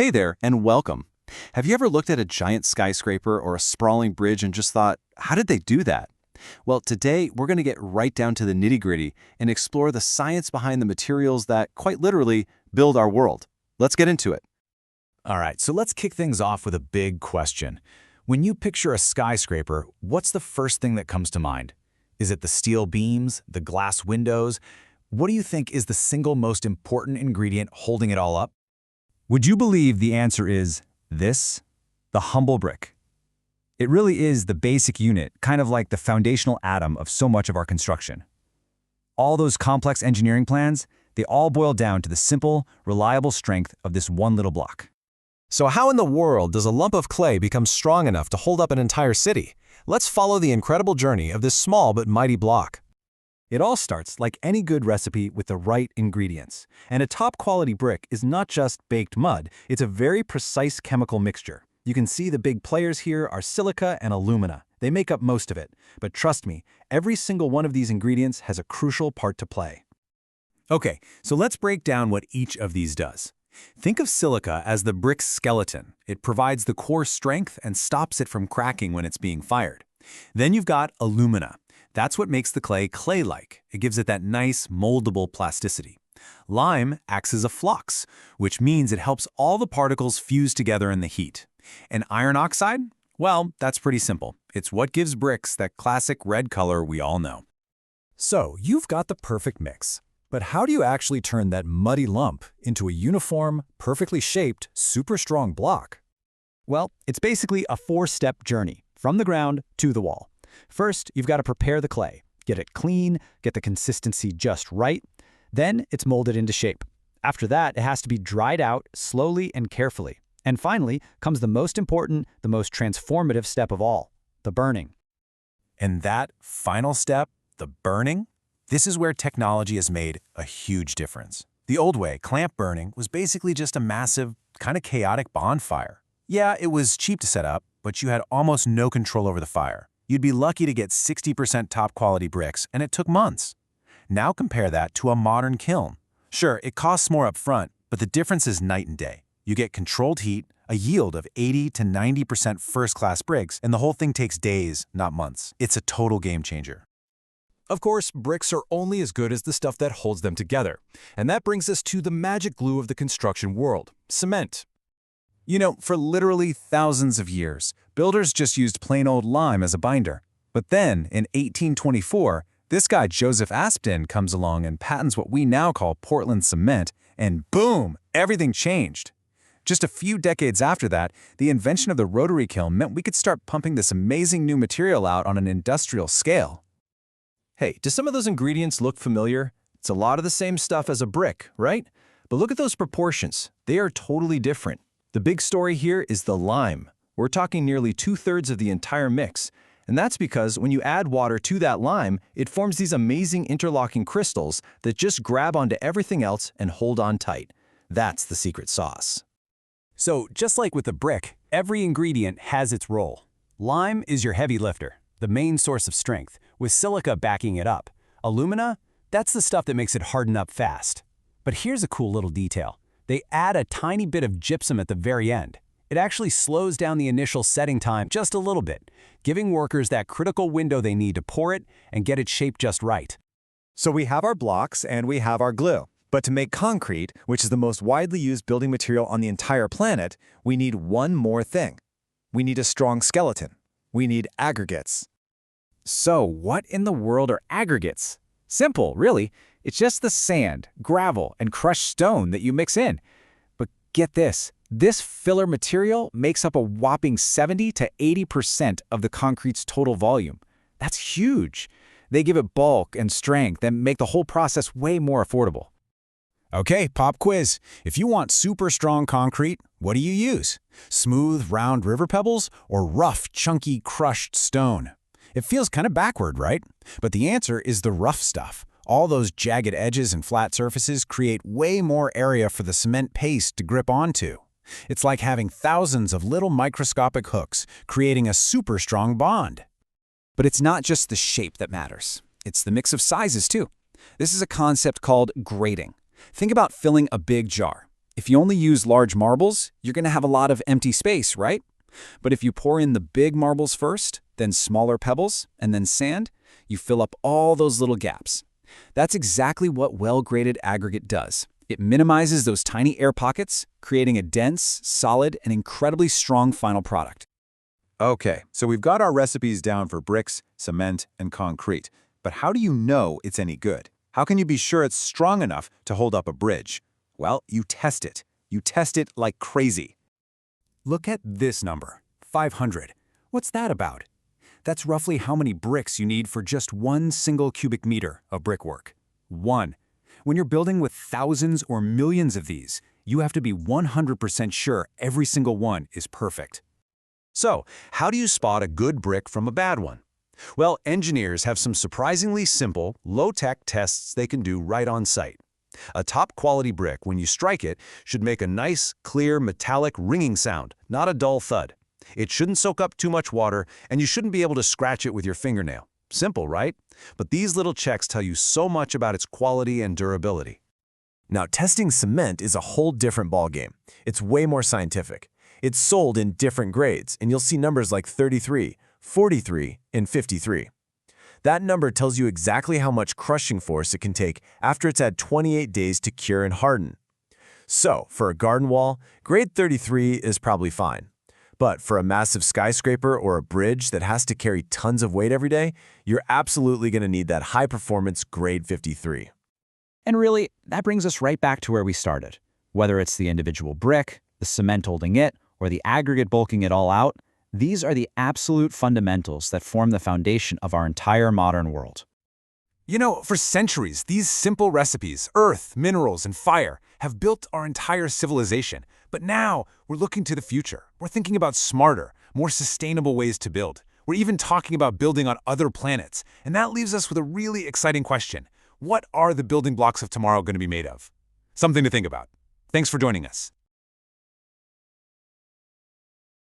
Hey there, and welcome. Have you ever looked at a giant skyscraper or a sprawling bridge and just thought, how did they do that? Well, today we're going to get right down to the nitty-gritty and explore the science behind the materials that, quite literally, build our world. Let's get into it. All right, so let's kick things off with a big question. When you picture a skyscraper, what's the first thing that comes to mind? Is it the steel beams, the glass windows? What do you think is the single most important ingredient holding it all up? Would you believe the answer is this? The humble brick. It really is the basic unit, kind of like the foundational atom of so much of our construction. All those complex engineering plans, they all boil down to the simple, reliable strength of this one little block. So how in the world does a lump of clay become strong enough to hold up an entire city? Let's follow the incredible journey of this small but mighty block. It all starts, like any good recipe, with the right ingredients. And a top-quality brick is not just baked mud, it's a very precise chemical mixture. You can see the big players here are silica and alumina. They make up most of it. But trust me, every single one of these ingredients has a crucial part to play. Okay, so let's break down what each of these does. Think of silica as the brick's skeleton. It provides the core strength and stops it from cracking when it's being fired. Then you've got alumina. That's what makes the clay clay-like. It gives it that nice, moldable plasticity. Lime acts as a flux, which means it helps all the particles fuse together in the heat. And iron oxide? Well, that's pretty simple. It's what gives bricks that classic red color we all know. So, you've got the perfect mix. But how do you actually turn that muddy lump into a uniform, perfectly shaped, super strong block? Well, it's basically a four-step journey, from the ground to the wall. First, you've got to prepare the clay, get it clean, get the consistency just right. Then it's molded into shape. After that, it has to be dried out slowly and carefully. And finally comes the most important, the most transformative step of all, the burning. And that final step, the burning, this is where technology has made a huge difference. The old way, clamp burning, was basically just a massive, kind of chaotic bonfire. Yeah, it was cheap to set up, but you had almost no control over the fire. You'd be lucky to get 60% top-quality bricks, and it took months. Now compare that to a modern kiln. Sure, it costs more up front, but the difference is night and day. You get controlled heat, a yield of 80 to 90% first-class bricks, and the whole thing takes days, not months. It's a total game changer. Of course, bricks are only as good as the stuff that holds them together. And that brings us to the magic glue of the construction world, cement. You know, for literally thousands of years, builders just used plain old lime as a binder. But then, in 1824, this guy Joseph Aspdin comes along and patents what we now call Portland cement, and boom, everything changed. Just a few decades after that, the invention of the rotary kiln meant we could start pumping this amazing new material out on an industrial scale. Hey, do some of those ingredients look familiar? It's a lot of the same stuff as a brick, right? But look at those proportions. They are totally different. The big story here is the lime. We're talking nearly 2/3 of the entire mix. And that's because when you add water to that lime, it forms these amazing interlocking crystals that just grab onto everything else and hold on tight. That's the secret sauce. So, just like with the brick, every ingredient has its role. Lime is your heavy lifter, the main source of strength, with silica backing it up. Alumina? That's the stuff that makes it harden up fast. But here's a cool little detail. They add a tiny bit of gypsum at the very end. It actually slows down the initial setting time just a little bit, giving workers that critical window they need to pour it and get it shaped just right. So we have our blocks and we have our glue. But to make concrete, which is the most widely used building material on the entire planet, we need one more thing. We need a strong skeleton. We need aggregates. So what in the world are aggregates? Simple, really. It's just the sand, gravel, and crushed stone that you mix in. But get this. This filler material makes up a whopping 70 to 80% of the concrete's total volume. That's huge. They give it bulk and strength and make the whole process way more affordable. Okay, pop quiz. If you want super strong concrete, what do you use? Smooth, round river pebbles or rough, chunky, crushed stone? It feels kind of backward, right? But the answer is the rough stuff. All those jagged edges and flat surfaces create way more area for the cement paste to grip onto. It's like having thousands of little microscopic hooks, creating a super strong bond. But it's not just the shape that matters. It's the mix of sizes, too. This is a concept called grading. Think about filling a big jar. If you only use large marbles, you're going to have a lot of empty space, right? But if you pour in the big marbles first, then smaller pebbles, and then sand, you fill up all those little gaps. That's exactly what well-graded aggregate does. It minimizes those tiny air pockets, creating a dense, solid, and incredibly strong final product. Okay, so we've got our recipes down for bricks, cement, and concrete. But how do you know it's any good? How can you be sure it's strong enough to hold up a bridge? Well, you test it. You test it like crazy. Look at this number, 500. What's that about? That's roughly how many bricks you need for just 1 single cubic meter of brickwork. 1. When you're building with thousands or millions of these, you have to be 100% sure every single one is perfect. So, how do you spot a good brick from a bad one? Well, engineers have some surprisingly simple, low-tech tests they can do right on site. A top-quality brick, when you strike it, should make a nice, clear, metallic ringing sound, not a dull thud. It shouldn't soak up too much water, and you shouldn't be able to scratch it with your fingernail. Simple, right? But these little checks tell you so much about its quality and durability. Now, testing cement is a whole different ballgame. It's way more scientific. It's sold in different grades, and you'll see numbers like 33, 43, and 53. That number tells you exactly how much crushing force it can take after it's had 28 days to cure and harden. So, for a garden wall, grade 33 is probably fine. But for a massive skyscraper or a bridge that has to carry tons of weight every day, you're absolutely going to need that high-performance grade 53. And really, that brings us right back to where we started. Whether it's the individual brick, the cement holding it, or the aggregate bulking it all out, these are the absolute fundamentals that form the foundation of our entire modern world. You know, for centuries, these simple recipes, earth, minerals, and fire, have built our entire civilization. But now, we're looking to the future. We're thinking about smarter, more sustainable ways to build. We're even talking about building on other planets. And that leaves us with a really exciting question. What are the building blocks of tomorrow going to be made of? Something to think about. Thanks for joining us.